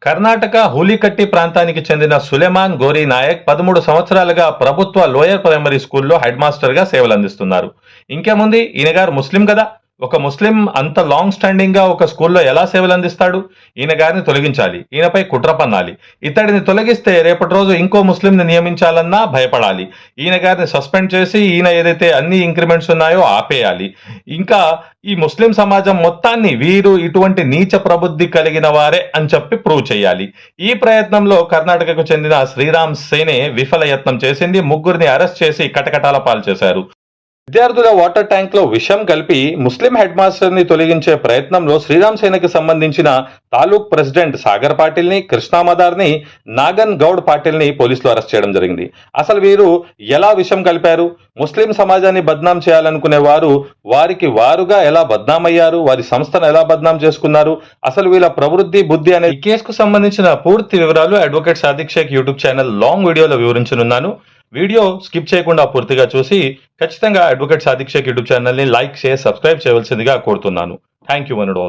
కర్ణాటక హూలికట్టి ప్రాంతానికి చెందిన సులేమాన్ గోరీ నాయక్ 13 సంవత్సరాలుగా ప్రభుత్వ లోయర్ ప్రైమరీ స్కూల్లో హెడ్ మాస్టర్ గా సేవలందిస్తున్నారు. ఇంకేముంది, ఈయన గారు ముస్లిం కదా. ఒక ముస్లిం అంత లాంగ్ స్టాండింగ్ గా ఒక స్కూల్లో ఎలా సేవలందిస్తాడు? ఈయన గారిని తొలగించాలి, ఈయనపై కుట్ర పన్నాలి. ఇతడిని తొలగిస్తే రేపటి రోజు ఇంకో ముస్లింని నియమించాలన్నా భయపడాలి. ఈయన గారిని సస్పెండ్ చేసి ఈయన ఏదైతే అన్ని ఇంక్రిమెంట్స్ ఉన్నాయో ఆపేయాలి. ఇంకా ఈ ముస్లిం సమాజం మొత్తాన్ని వీరు ఇటువంటి నీచ ప్రబుద్ధి కలిగిన వారే అని చెప్పి ప్రూవ్ చేయాలి. ఈ ప్రయత్నంలో కర్ణాటకకు చెందిన శ్రీరామ్ సేనే విఫల యత్నం చేసింది. ముగ్గురిని అరెస్ట్ చేసి కటకటాల పాలు చేశారు. విద్యార్థుల వాటర్ ట్యాంక్ లో విషం కలిపి ముస్లిం హెడ్ మాస్టర్ ని తొలగించే ప్రయత్నంలో శ్రీరామ్ సేనకి సంబంధించిన తాలూక్ ప్రెసిడెంట్ సాగర్ పాటిల్ ని, కృష్ణా మదార్ ని, నాగన్ గౌడ్ పాటిల్ ని పోలీసులు అరెస్ట్ చేయడం జరిగింది. అసలు వీరు ఎలా విషం కలిపారు? ముస్లిం సమాజాన్ని బద్నాం చేయాలనుకునే వారు వారికి వారుగా ఎలా బద్నాం అయ్యారు? వారి సంస్థను ఎలా బద్నాం చేసుకున్నారు? అసలు వీళ్ళ ప్రవృత్తి బుద్ధి అనే ఈ కేసుకు సంబంధించిన పూర్తి వివరాలు advocate Sadiq Sheikh YouTube channel long వీడియోలో వివరించనున్నాను. వీడియో స్కిప్ చేయకుండా పూర్తిగా చూసి ఖచ్చితంగా advocate Sadiq Sheikh YouTube channel ని లైక్, షేర్, సబ్స్క్రైబ్ చేయవలసిందిగా కోరుతున్నాను. Thank you one and all.